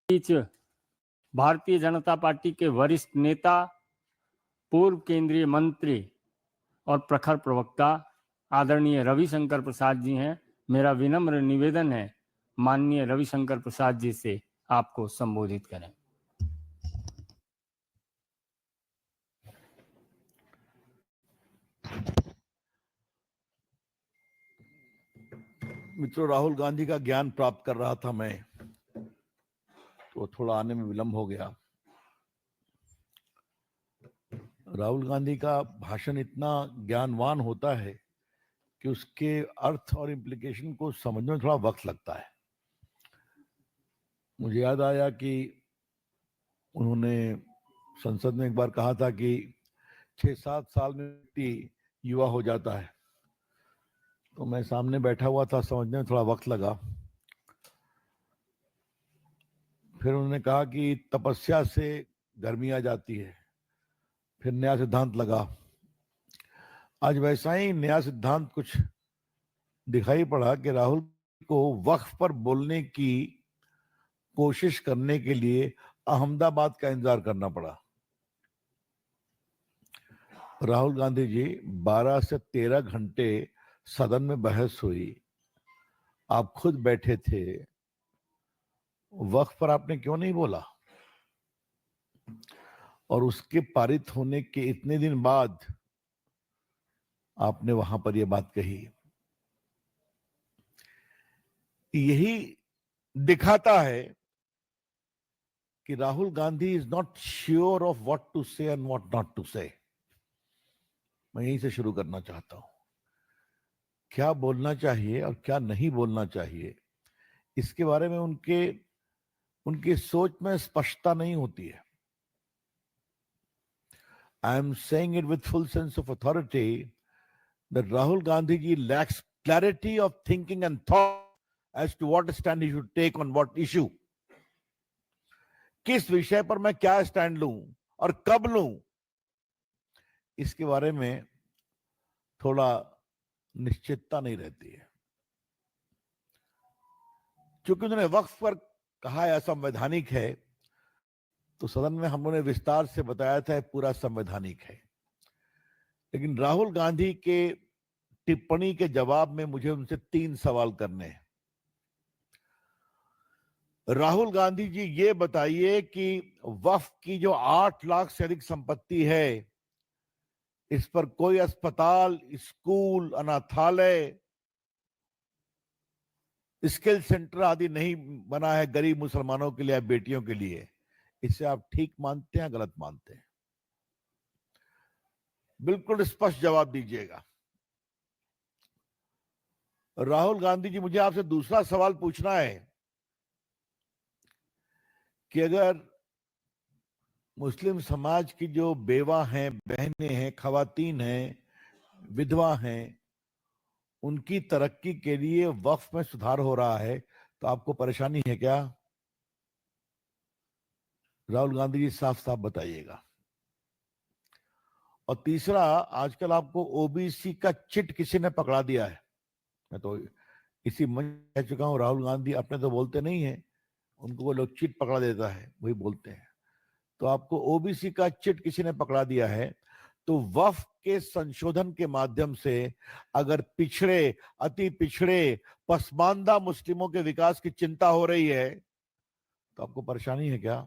बीच Bharatiya Janata party के वरिष्ठ नेता, पूर्व केंद्रीय मंत्री और प्रखर प्रवक्ता आदरणीय रविशंकर प्रसाद जी हैं। मेरा विनम्र निवेदन है माननीय रविशंकर प्रसाद जी से आपको संबोधित करें। मित्रों, राहुल गांधी का ज्ञान प्राप्त कर रहा था मैं, तो थोड़ा आने में विलंब हो गया। राहुल गांधी का भाषण इतना ज्ञानवान होता है कि उसके अर्थ और इम्प्लीकेशन को समझने में थोड़ा वक्त लगता है। मुझे याद आया कि उन्होंने संसद में एक बार कहा था कि 6-7 साल में व्यक्ति युवा हो जाता है, तो मैं सामने बैठा हुआ था, समझने में थोड़ा वक्त लगा। फिर उन्होंने कहा कि तपस्या से गर्मी आ जाती है, फिर नया सिद्धांत लगा। आज वैसा ही नया सिद्धांत कुछ दिखाई पड़ा कि राहुल को वक्फ पर बोलने की कोशिश करने के लिए अहमदाबाद का इंतजार करना पड़ा। राहुल गांधी जी 12 से 13 घंटे सदन में बहस हुई, आप खुद बैठे थे, वक्फ पर आपने क्यों नहीं बोला? और उसके पारित होने के इतने दिन बाद आपने वहां पर यह बात कही। यही दिखाता है कि Rahul Gandhi is not sure of what to say and what not to say. मैं यहीं से शुरू करना चाहता हूं। क्या बोलना चाहिए और क्या नहीं बोलना चाहिए, इसके बारे में उनकी सोच में स्पष्टता नहीं होती है। I am saying it with full sense of authority that Rahul Gandhi ji lacks clarity of thinking and thought as to what stand he should take on what issue. किस विषय पर मैं क्या स्टैंड लूं और कब लूं, इसके बारे में थोड़ा निश्चितता नहीं रहती है। क्योंकि उन्होंने वक्फ पर कहा है असंवैधानिक है, तो सदन में हम लोगों ने विस्तार से बताया था पूरा संवैधानिक है। लेकिन राहुल गांधी के टिप्पणी के जवाब में मुझे उनसे 3 सवाल करने हैं। राहुल गांधी जी, ये बताइए कि वक्फ की जो 8 लाख से अधिक संपत्ति है, इस पर कोई अस्पताल, स्कूल, अनाथालय, स्किल सेंटर आदि नहीं बना है गरीब मुसलमानों के लिए, बेटियों के लिए। इसे आप ठीक मानते हैं, गलत मानते हैं? बिल्कुल स्पष्ट जवाब दीजिएगा। राहुल गांधी जी, मुझे आपसे दूसरा सवाल पूछना है कि अगर मुस्लिम समाज की जो बेवा हैं, बहनें हैं, खवातीन हैं, विधवा हैं, उनकी तरक्की के लिए वक्फ में सुधार हो रहा है, तो आपको परेशानी है क्या? राहुल गांधी जी, साफ साफ बताइएगा। और तीसरा, आजकल आपको ओबीसी का चिट किसी ने पकड़ा दिया है। मैं तो इसी मंच कह चुका हूं, राहुल गांधी अपने तो बोलते नहीं है, उनको वो लोग चिट पकड़ा देता है, वही बोलते हैं। तो आपको ओबीसी का चिट किसी ने पकड़ा दिया है, तो वक्फ के संशोधन के माध्यम से अगर पिछड़े, अति पिछड़े, पसमानदा मुस्लिमों के विकास की चिंता हो रही है, तो आपको परेशानी है क्या?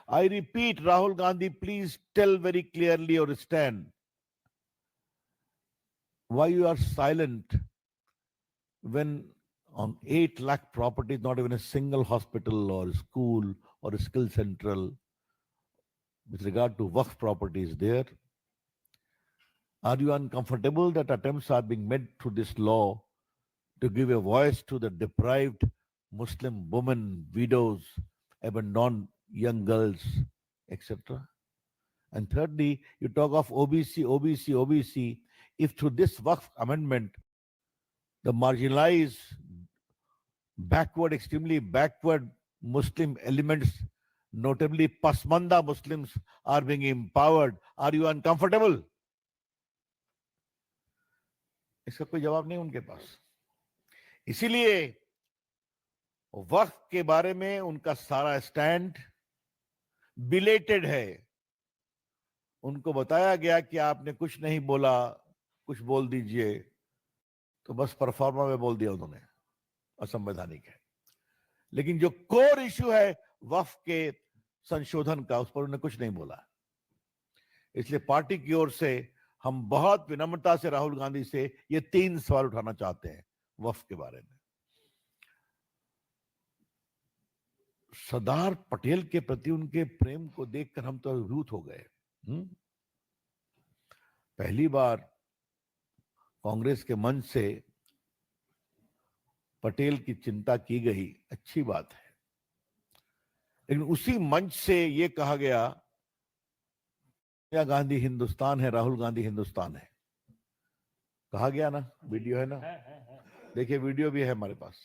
I repeat, Rahul Gandhi, please tell very clearly or stand why you are silent when on 8 lakh properties, not even a single hospital or school or a skill central with regard to Waqf properties there. Are you uncomfortable that attempts are being made through this law to give a voice to the deprived Muslim women, widows, abandoned young girls, etc.? And thirdly, you talk of OBC, OBC, OBC. If through this Waqf amendment, the marginalized, backward, extremely backward Muslim elements, notably Pasmanda Muslims, are being empowered, are you uncomfortable? इसका कोई जवाब नहीं उनके पास। इसीलिए वक्फ के बारे में उनका सारा स्टैंड बिलेटेड है। उनको बताया गया कि आपने कुछ नहीं बोला, कुछ बोल दीजिए, तो बस परफॉर्मा में बोल दिया उन्होंने, असंवैधानिक है। लेकिन जो कोर इश्यू है वक्फ के संशोधन का, उस पर उन्होंने कुछ नहीं बोला। इसलिए पार्टी की ओर से हम बहुत विनम्रता से राहुल गांधी से ये 3 सवाल उठाना चाहते हैं वक्फ के बारे में। सरदार पटेल के प्रति उनके प्रेम को देखकर हम तो अभिभूत हो गए। पहली बार कांग्रेस के मंच से पटेल की चिंता की गई, अच्छी बात है। लेकिन उसी मंच से यह कहा गया सोनिया गांधी हिंदुस्तान है, राहुल गांधी हिंदुस्तान है, कहा गया ना। वीडियो है ना, देखिए वीडियो भी है हमारे पास।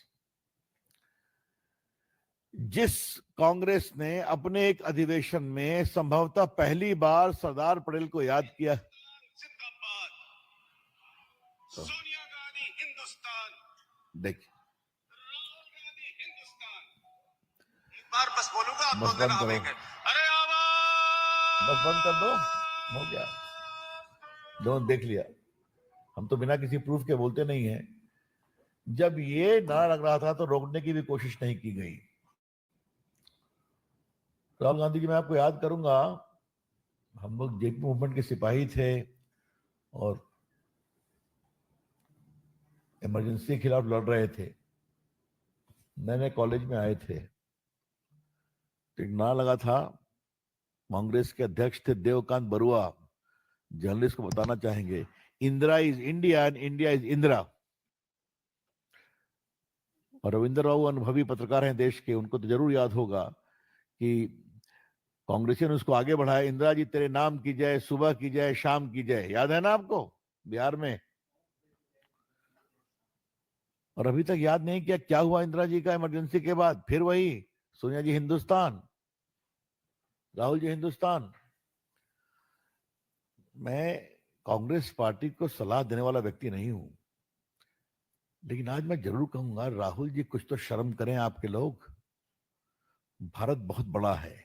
जिस कांग्रेस ने अपने एक अधिवेशन में संभवतः पहली बार सरदार पटेल को याद किया, तो सोनिया गांधी हिंदुस्तान, देखिए एक बार बस बोलूंगा, आप बस बोल देना बंद हम करो। एक है। अरे आवाज, बस बंद कर दो, हो गया, दोनों देख लिया। हम तो बिना किसी प्रूफ के बोलते नहीं है। जब ये नारा लग रहा था तो रोकने की भी कोशिश नहीं की गई। राहुल गांधी जी, मैं आपको याद करूंगा, हम लोग जेपी मूवमेंट के सिपाही थे और इमरजेंसी के खिलाफ लड़ रहे थे। नए नए कॉलेज में आए थे, तो एक नारा लगा था, कांग्रेस के अध्यक्ष थे देवकांत बरुआ, जर्नलिस्ट को बताना चाहेंगे, Indira is India and India is Indira. और रविंद्र राव अनुभवी पत्रकार हैं देश के, उनको तो जरूर याद होगा कि कांग्रेसियों ने उसको आगे बढ़ाया, इंदिरा जी तेरे नाम की जय, सुबह की जय, शाम की जय। याद है ना आपको, बिहार में। और अभी तक याद नहीं किया क्या हुआ इंदिरा जी का इमरजेंसी के बाद। फिर वही सोनिया जी हिंदुस्तान, राहुल जी हिंदुस्तान। मैं कांग्रेस पार्टी को सलाह देने वाला व्यक्ति नहीं हूं, लेकिन आज मैं जरूर कहूंगा, राहुल जी कुछ तो शर्म करें आपके लोग। भारत बहुत बड़ा है,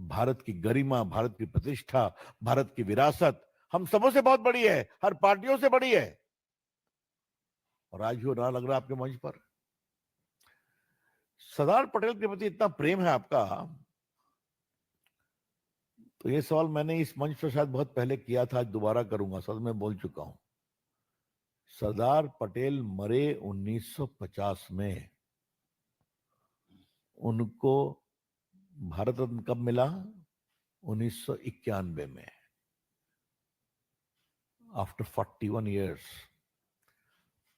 भारत की गरिमा, भारत की प्रतिष्ठा, भारत की विरासत हम सबों से बहुत बड़ी है, हर पार्टियों से बड़ी है। और आज भी नारा लग रहा है आपके मंच पर। सरदार पटेल के प्रति इतना प्रेम है आपका, तो ये सवाल मैंने इस मंच पर शायद बहुत पहले किया था, आज दोबारा करूंगा। सर मैं बोल चुका हूं। सरदार पटेल मरे 1950 में, उनको भारत रत्न कब मिला? 1991 में, आफ्टर 41 इयर्स।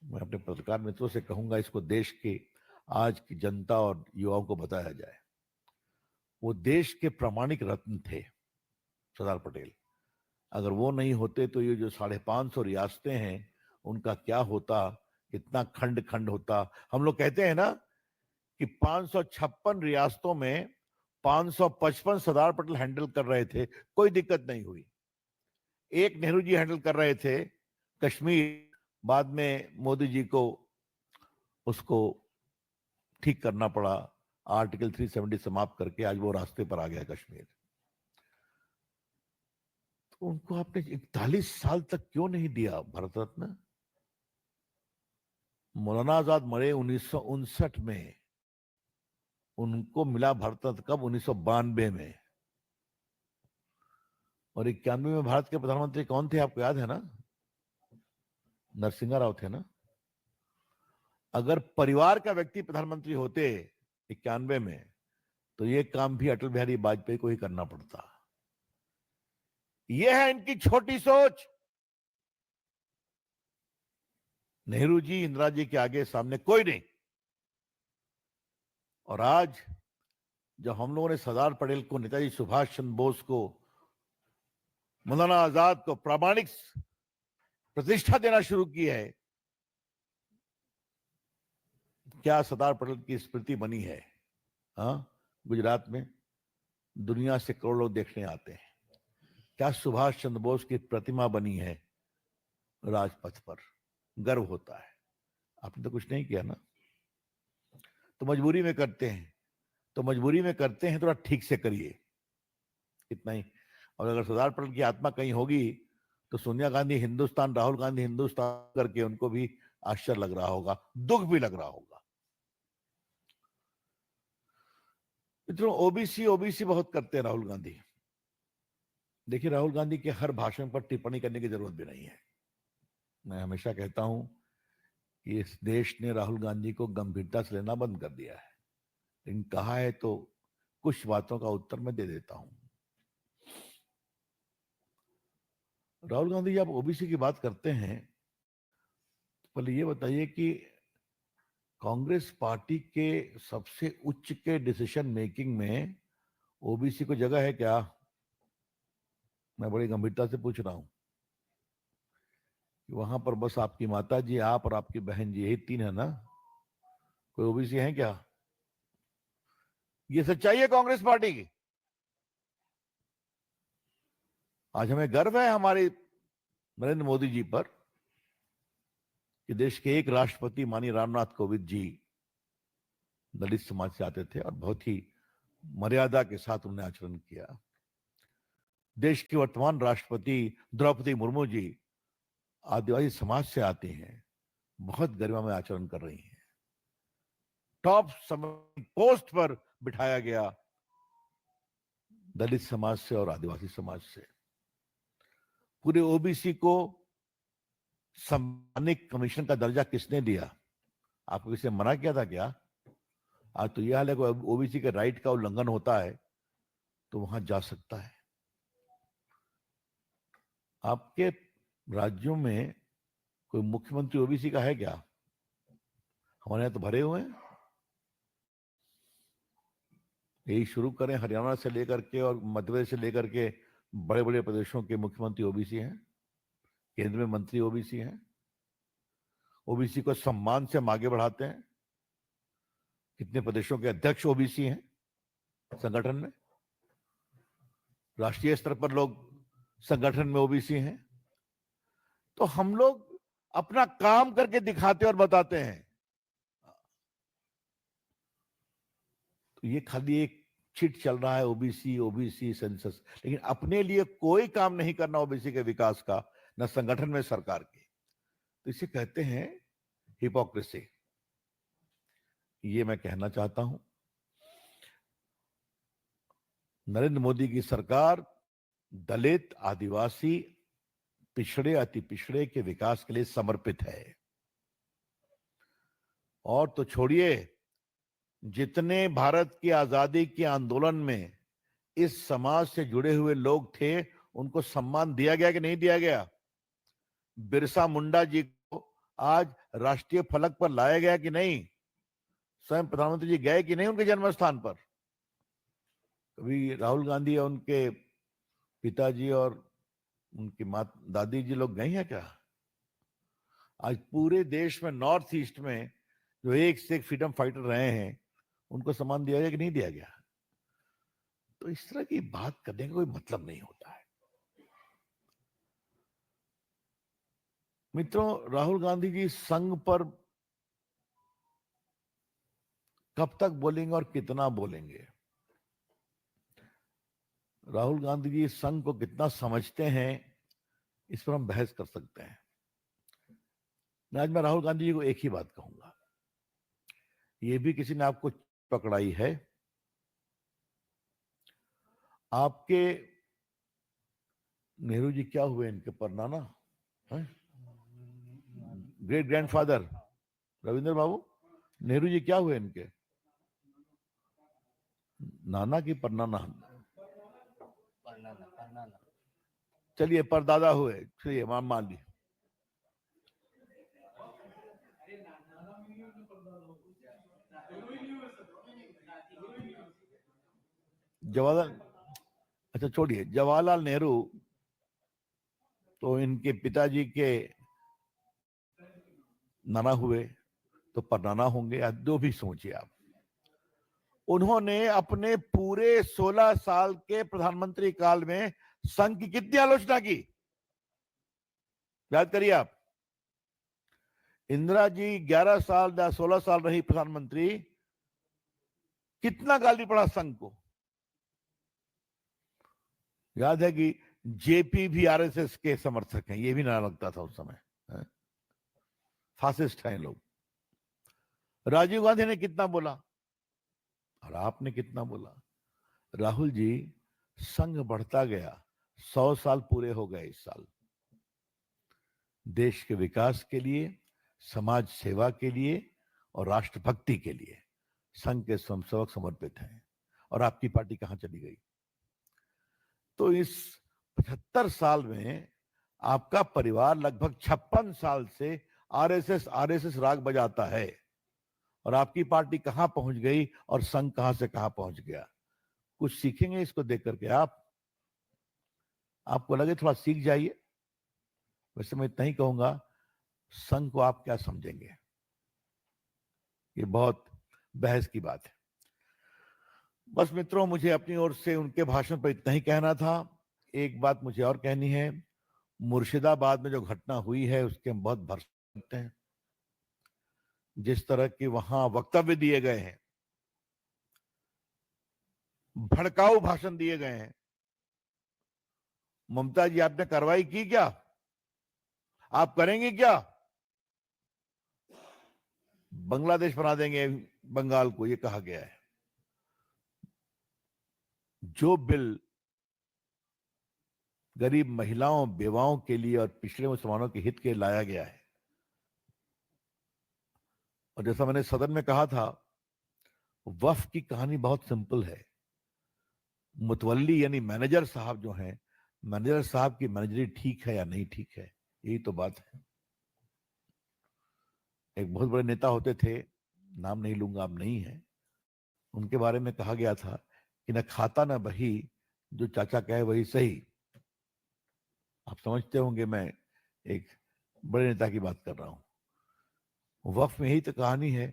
मैं अपने पत्रकार मित्रों से कहूंगा, इसको देश की आज की जनता और युवाओं को बताया जाए। वो देश के प्रामाणिक रत्न थे सरदार पटेल। अगर वो नहीं होते तो ये जो 550 रियासतें हैं उनका क्या होता, कितना खंड खंड होता। हम लोग कहते हैं ना कि 556 रियासतों में 555 सरदार पटेल हैंडल कर रहे थे, कोई दिक्कत नहीं हुई। एक नेहरू जी हैंडल कर रहे थे कश्मीर, बाद में मोदी जी को उसको ठीक करना पड़ा, आर्टिकल 370 समाप्त करके आज वो रास्ते पर आ गया कश्मीर। तो उनको आपने 41 साल तक क्यों नहीं दिया भारत रत्न? मौलाना आजाद मरे 1959 में, उनको मिला भारत रत्न कब? 1992 में। और 91 में भारत के प्रधानमंत्री कौन थे आपको याद है ना? नरसिंहा राव थे ना। अगर परिवार का व्यक्ति प्रधानमंत्री होते 91 में, तो ये काम भी अटल बिहारी वाजपेयी को ही करना पड़ता। यह है इनकी छोटी सोच। नेहरू जी, इंदिरा जी के आगे सामने कोई नहीं। और आज जब हम लोगों ने सरदार पटेल को, नेताजी सुभाष चंद्र बोस को, मौलाना आजाद को प्रामाणिक प्रतिष्ठा देना शुरू की है, क्या सरदार पटेल की स्मृति बनी है? हाँ, गुजरात में दुनिया से करोड़ों लोग देखने आते हैं। क्या सुभाष चंद्र बोस की प्रतिमा बनी है राजपथ पर? गर्व होता है। आपने तो कुछ नहीं किया ना। तो मजबूरी में करते हैं, तो मजबूरी में करते हैं, थोड़ा ठीक से करिए, इतना ही। और अगर सरदार पटेल की आत्मा कहीं होगी तो सोनिया गांधी हिंदुस्तान, राहुल गांधी हिंदुस्तान करके उनको भी आश्चर्य लग रहा होगा, दुख भी लग रहा होगा। मित्रों, ओबीसी ओबीसी बहुत करते हैं राहुल गांधी। देखिए, राहुल गांधी के हर भाषण पर टिप्पणी करने की जरूरत भी नहीं है। मैं हमेशा कहता हूं कि इस देश ने राहुल गांधी को गंभीरता से लेना बंद कर दिया है, लेकिन कहा है तो कुछ बातों का उत्तर मैं दे देता हूं। राहुल गांधी जब ओबीसी की बात करते हैं तो पहले ये बताइए कि कांग्रेस पार्टी के सबसे उच्च के डिसीजन मेकिंग में ओबीसी को जगह है क्या? मैं बड़ी गंभीरता से पूछ रहा हूं कि वहां पर बस आपकी माता जी, आप और आपकी बहन जी, यही तीन है ना? कोई ओबीसी है क्या? ये सच्चाई है कांग्रेस पार्टी की। आज हमें गर्व है हमारे नरेंद्र मोदी जी पर कि देश के एक राष्ट्रपति माननीय रामनाथ कोविंद जी दलित समाज से आते थे और बहुत ही मर्यादा के साथ उन्होंने आचरण किया। देश की वर्तमान राष्ट्रपति द्रौपदी मुर्मू जी आदिवासी समाज से आती हैं, बहुत गरिमा में आचरण कर रही हैं। टॉप पोस्ट पर बिठाया गया दलित समाज से और आदिवासी समाज से। पूरे ओबीसी को संवैधानिक कमीशन का दर्जा किसने दिया? आपको किसी ने मना किया था क्या? आज तो यह हाल है कि ओबीसी के राइट का उल्लंघन होता है तो वहां जा सकता है। आपके राज्यों में कोई मुख्यमंत्री ओबीसी का है क्या? हमारे यहां तो भरे हुए हैं। यही शुरू करें, हरियाणा से लेकर के और मध्य प्रदेश से लेकर के बड़े बड़े प्रदेशों के मुख्यमंत्री ओबीसी हैं, केंद्र में मंत्री ओबीसी हैं। ओबीसी को सम्मान से हम आगे बढ़ाते हैं। कितने प्रदेशों के अध्यक्ष ओबीसी हैं संगठन में? राष्ट्रीय स्तर पर लोग संगठन में ओबीसी हैं। तो हम लोग अपना काम करके दिखाते और बताते हैं। तो ये खाली एक चिट चल रहा है, ओबीसी ओबीसी सेंसस, लेकिन अपने लिए कोई काम नहीं करना ओबीसी के विकास का, न संगठन में सरकार के। तो इसे कहते हैं हिपोक्रेसी। ये मैं कहना चाहता हूं, नरेंद्र मोदी की सरकार दलित, आदिवासी, पिछड़े, अति पिछड़े के विकास के लिए समर्पित है। और तो छोड़िए, जितने भारत की आजादी के आंदोलन में इस समाज से जुड़े हुए लोग थे, उनको सम्मान दिया गया कि नहीं दिया गया? बिरसा मुंडा जी को आज राष्ट्रीय फलक पर लाया गया कि नहीं? स्वयं प्रधानमंत्री जी गए कि नहीं उनके जन्म स्थान पर? कभी राहुल गांधी और उनके पिताजी और उनकी माँ दादी जी लोग गए हैं क्या? आज पूरे देश में, नॉर्थ ईस्ट में जो एक से एक फ्रीडम फाइटर रहे हैं, उनको सम्मान दिया गया कि नहीं दिया गया? तो इस तरह की बात करने का कोई मतलब नहीं होता है। मित्रों, राहुल गांधी जी संघ पर कब तक बोलेंगे और कितना बोलेंगे? राहुल गांधी जी संघ को कितना समझते हैं, इस पर हम बहस कर सकते हैं। आज मैं राहुल गांधी जी को एक ही बात कहूंगा, ये भी किसी ने आपको पकड़ाई है। आपके नेहरू जी क्या हुए इनके परनाना, ग्रेट ग्रैंडफादर रविंद्र बाबू नेहरू जी क्या हुए इनके? नाना की परनाना? चलिए परदादा हुए, चलिए मान ली। जवाहरलाल, अच्छा छोड़िए, जवाहरलाल नेहरू तो इनके पिताजी के नाना हुए, तो परनाना होंगे, या जो भी सोचिए आप। उन्होंने अपने पूरे 16 साल के प्रधानमंत्री काल में संघ की कितनी आलोचना की, याद करिए आप। इंदिरा जी 11 साल या 16 साल रही प्रधानमंत्री, कितना गाली पड़ा संघ को। याद है कि जेपी भी आरएसएस के समर्थक हैं, ये भी ना लगता था उस समय, फासिस्ट हैं लोग। राजीव गांधी ने कितना बोला और आपने कितना बोला। राहुल जी, संघ बढ़ता गया, 100 साल पूरे हो गए इस साल। देश के विकास के लिए, समाज सेवा के लिए और राष्ट्रभक्ति के लिए संघ के स्वयंसेवक समर्पित हैं। और आपकी पार्टी कहां चली गई। तो इस 75 साल में आपका परिवार लगभग 56 साल से आरएसएस राग बजाता है और आपकी पार्टी कहां पहुंच गई और संघ कहां से कहां पहुंच गया। कुछ सीखेंगे इसको देख करके आपको लगे थोड़ा सीख जाइए। वैसे मैं इतना ही कहूंगा, संघ को आप क्या समझेंगे, ये बहुत बहस की बात है। बस मित्रों, मुझे अपनी ओर से उनके भाषण पर इतना ही कहना था। एक बात मुझे और कहनी है, मुर्शिदाबाद में जो घटना हुई है उसके हम बहुत भरोसा करते हैं। जिस तरह के वहां वक्तव्य दिए गए हैं, भड़काऊ भाषण दिए गए हैं, ममता जी आपने कार्रवाई की क्या? आप करेंगे क्या? बांग्लादेश बना देंगे बंगाल को, ये कहा गया है। जो बिल गरीब महिलाओं, बेवाओं के लिए और पिछड़े मुसलमानों के हित के लाया गया है, और जैसा मैंने सदन में कहा था, वक्फ की कहानी बहुत सिंपल है। मुतवल्ली यानी मैनेजर साहब जो हैं, मैनेजर साहब की मैनेजरी ठीक है या नहीं ठीक है, यही तो बात है। एक बहुत बड़े नेता होते थे, नाम नहीं लूंगा, आप नहीं है, उनके बारे में कहा गया था कि न खाता न बही, जो चाचा कहे वही सही। आप समझते होंगे मैं एक बड़े नेता की बात कर रहा हूं। वक्फ में यही तो कहानी है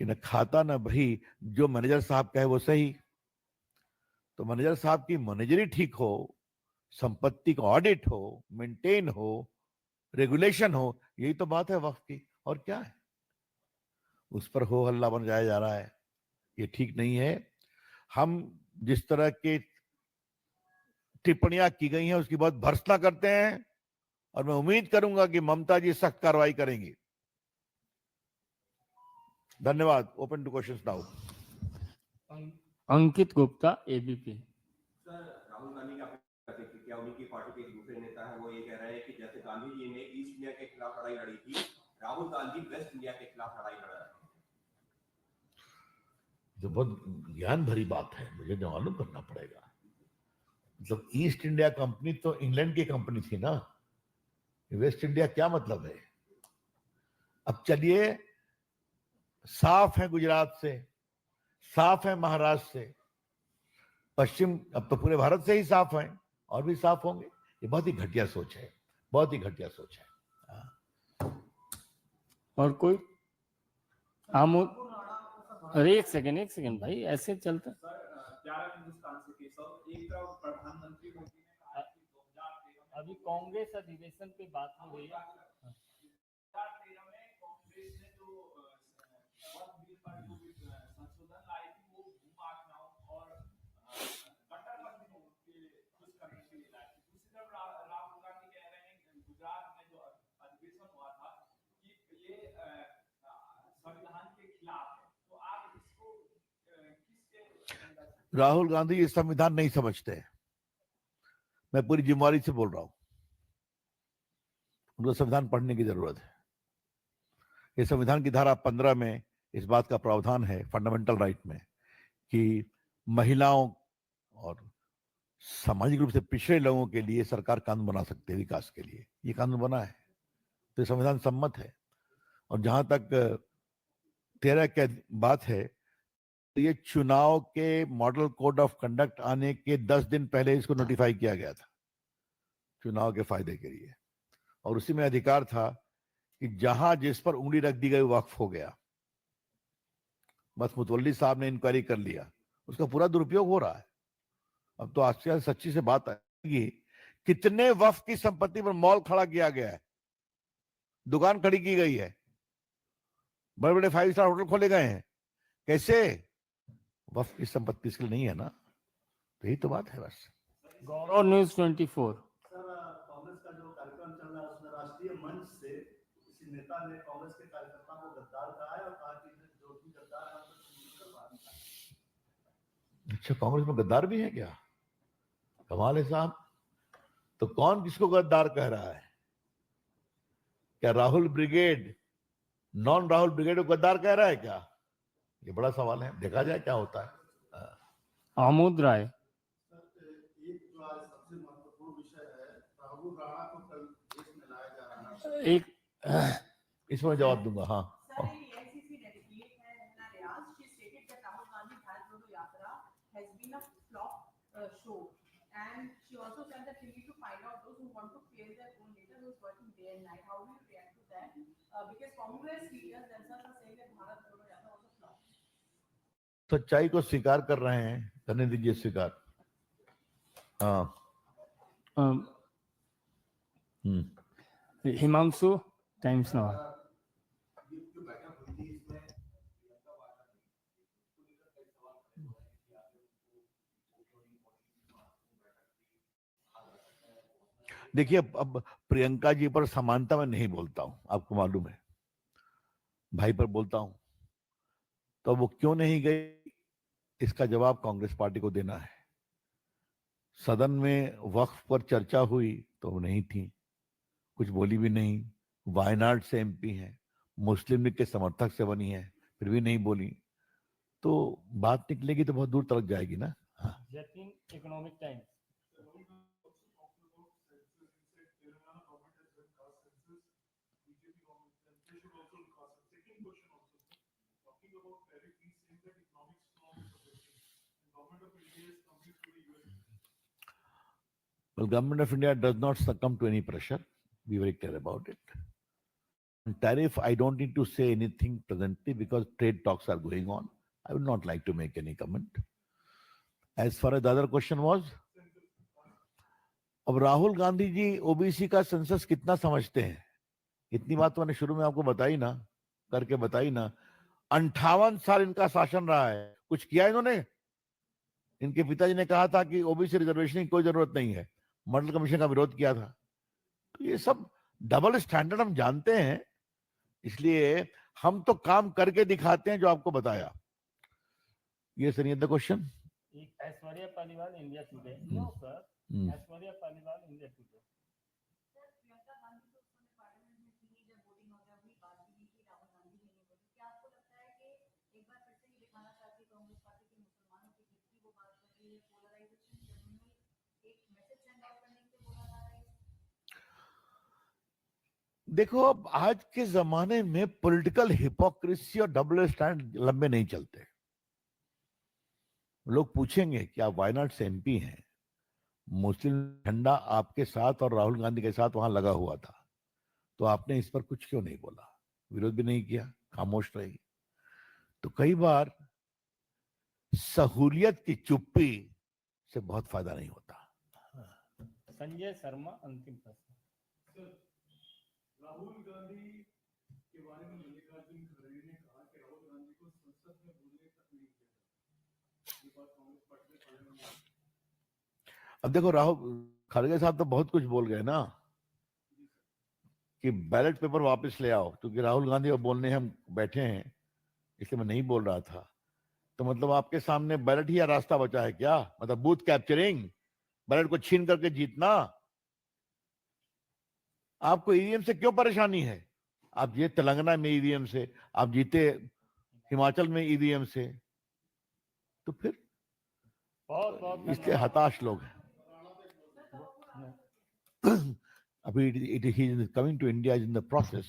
कि न खाता न बही, जो मैनेजर साहब कहे वो सही। तो मैनेजर साहब की मैनेजरी ठीक हो, संपत्ति का ऑडिट हो, मेंटेन हो, रेगुलेशन हो, यही तो बात है वक्फ की। और क्या है, उस पर हो हल्ला बन जाया जा रहा है, ये ठीक नहीं है। हम जिस तरह के टिप्पणियां की गई हैं उसकी बहुत भर्त्सना करते हैं, और मैं उम्मीद करूंगा कि ममता जी सख्त कार्रवाई करेंगी। धन्यवाद। Open to questions now. Ankit Gupta, ABP. Sir, Rahul Gandhi का क्या उनकी पार्टी के दूसरे नेता है, वो ये कह रहे हैं कि जैसे गांधी जी ने ईस्ट इंडिया के खिलाफ लड़ाई लड़ी थी, राहुल गांधी वेस्ट इंडिया के खिलाफ लड़ाई लड़ रहे हैं। जो बहुत ज्ञान भरी बात है, मुझे जो मालूम करना पड़ेगा। मतलब ईस्ट इंडिया कंपनी तो इंग्लैंड की कंपनी थी ना, वेस्ट इंडिया क्या मतलब है? अब चलिए, साफ है गुजरात से, साफ है महाराष्ट्र से, पश्चिम, अब तो पूरे भारत से ही साफ है, और भी साफ होंगे। ये बहुत ही घटिया सोच है, बहुत ही घटिया सोच है। और कोई आमोद? अरे एक सेकंड भाई, ऐसे चलता। हिंदुस्तान से केशव, एक तरफ प्रधानमंत्री मोदी ने कहा कि 2013 अभी कांग्रेस अधिवेशन पे बात हो रही है। 2013 में कांग्रेस ने जो वक्फ बिल पर जो संशोधन लाई थी, वो भूमाफियाओं और कट्टरपंथियों के खुश करने के लिए लाई थी। दूसरी तरफ राहुल गांधी कह रहे हैं गुजरात में जो अधिवेशन हुआ था कि ये संविधान के खिलाफ है। तो आप इसको किसके? राहुल गांधी ये संविधान नहीं समझते हैं, मैं पूरी जिम्मेवारी से बोल रहा हूं। उनको संविधान पढ़ने की जरूरत है। ये संविधान की धारा 15 में इस बात का प्रावधान है, फंडामेंटल राइट में, कि महिलाओं और सामाजिक रूप से पिछड़े लोगों के लिए सरकार कानून बना सकते हैं विकास के लिए। ये कानून बना है, तो संविधान सम्मत है। और जहां तक 13 की बात है, तो ये चुनाव के मॉडल कोड ऑफ कंडक्ट आने के 10 दिन पहले इसको नोटिफाई किया गया था, चुनाव के फायदे के लिए। और उसी में अधिकार था कि जहां जिस पर उंगली रख दी गई वक्फ हो गया। बस मुतवल्ली साहब ने इंक्वायरी कर लिया, उसका पूरा दुरुपयोग हो रहा है। अब तो आश्चर्य सच्ची से बात आएगी, कितने वक्फ की संपत्ति पर मॉल खड़ा किया गया है, दुकान खड़ी की गई है, बड़े बड़े 5 स्टार होटल खोले गए हैं। कैसे? वक्फ की संपत्ति इसके लिए नहीं है ना, तो यही तो बात है बस। गौरव न्यूज 24। सर कांग्रेस का जो कार्यक्रम चल रहा है उसमें राष्ट्रीय मंच से किसी नेता ने कांग्रेस के कार्यकर्ताओं को गद्दार कहा है और कहा कि जो भी गद्दार है उनको चिन्हित करवा दिया। अच्छा, कांग्रेस में गद्दार भी है क्या? कमाल है साहब। तो कौन किसको गद्दार कह रहा है? क्या Rahul brigade non Rahul brigade को गद्दार कह रहा है क्या? ये बड़ा सवाल है, देखा जाए क्या होता है। आमोद राय। सर एक जो आज सबसे महत्वपूर्ण विषय है, राहुल राणा को कल देश में लाया जा रहा है। एक इसमें जवाब दूंगा। हाँ, Sir, AICC delegate है Rehna Riaz. She stated that Rahul Gandhi Bharat Jodo Yatra has been a flop show, and she also said that we need to find out those who want to clear their own leader who is working day and night. How do you react to that? Because Congress leaders themselves are saying that Bharat Jodo Yatra was a flop. सच्चाई को स्वीकार कर रहे हैं, करने दीजिए स्वीकार। हाँ। हिमांशु, टाइम्स नवा। जो बैठक हुई थी इसमें प्रियंका वाड्रा ने कई सवाल खड़े हो रहे हैं कि आगे उनको देखिए, अब प्रियंका जी पर समानता मैं नहीं बोलता हूं, आपको मालूम है, भाई पर बोलता हूं। तो वो क्यों नहीं गई, इसका जवाब कांग्रेस पार्टी को देना है। सदन में वक्फ पर चर्चा हुई तो वो नहीं थी, कुछ बोली भी नहीं। वायनाड से एमपी है, मुस्लिम लीग के समर्थक से बनी है, फिर भी नहीं बोली, तो बात निकलेगी तो बहुत दूर तक जाएगी ना। हाँ। Jatin, economic times. Well, government of India does not succumb to any pressure. Be very clear about it. On tariff, I don't need to say anything presently because trade talks are going on. I would not like to make any comment. As far as the other question was, अब Rahul Gandhi ji OBC का census कितना समझते हैं? इतनी बात तो मैंने शुरू में आपको बताई ना, करके बताई ना। 58 साल इनका शासन रहा है, कुछ किया इन्होंने? इनके पिताजी ने कहा था कि ओबीसी रिजर्वेशन की कोई जरूरत नहीं है, मॉडल कमीशन का विरोध किया था। तो ये सब डबल स्टैंडर्ड हम जानते हैं, इसलिए हम तो काम करके दिखाते हैं जो आपको बताया। ये sir, the question. Aishwarya Paliwal, India Today. No sir, Aishwarya Paliwal, India Today. Sir, Priyanka Gandhi तो उस समय पार्लियामेंट में थी जब वोटिंग होता है, अपनी बात भी नहीं की, राहुल गांधी ने नहीं बोली। क्या आपको लगता है कि एक बार फिर से ये दिखाना चाहती है कांग्रेस पार्टी के मुसलमानों की जितनी वो बात कर रही है, पोलराइजेशन जर्नल एक मैसेज सेंड आउट करने के लिए बोला जा रहा है? देखो, अब आज के जमाने में पॉलिटिकल हिपोक्रेसी और डबल स्टैंड लंबे नहीं चलते। लोग पूछेंगे कि आप वायनाड से एमपी हैं, मुस्लिम झंडा आपके साथ और राहुल गांधी के साथ वहां लगा हुआ था, तो आपने इस पर कुछ क्यों नहीं बोला, विरोध भी नहीं किया, खामोश रही? तो कई बार सहूलियत की चुप्पी से बहुत फायदा नहीं होता। संजय शर्मा, अंतिम प्रश्न। राहुल गांधी के बारे में मल्लिकार्जुन खड़गे ने कहा कि राहुल गांधी को संसद में बोलने तक नहीं दिया जाता। ये बात कांग्रेस पार्टी ने पार्लियामेंट में। अब देखो, राहुल खड़गे साहब तो बहुत कुछ बोल गए ना कि बैलेट पेपर वापस ले आओ, क्योंकि राहुल गांधी को बोलने हम बैठे हैं, इसलिए मैं नहीं बोल रहा था। तो मतलब आपके सामने बैलेट ही या रास्ता बचा है क्या? मतलब बूथ कैप्चरिंग, बैलेट को छीन करके जीतना। आपको ईवीएम से क्यों परेशानी है? आप ये तेलंगाना में ईवीएम से, आप जीते हिमाचल में ईवीएम से, तो फिर बहुत इसलिए हताश लोग हैं। अभी it is coming to India is in the process.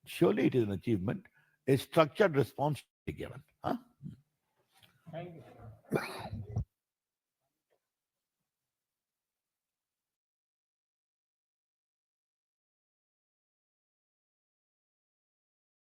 Surely it is an achievement. A structured response should be given. Huh? Thank you.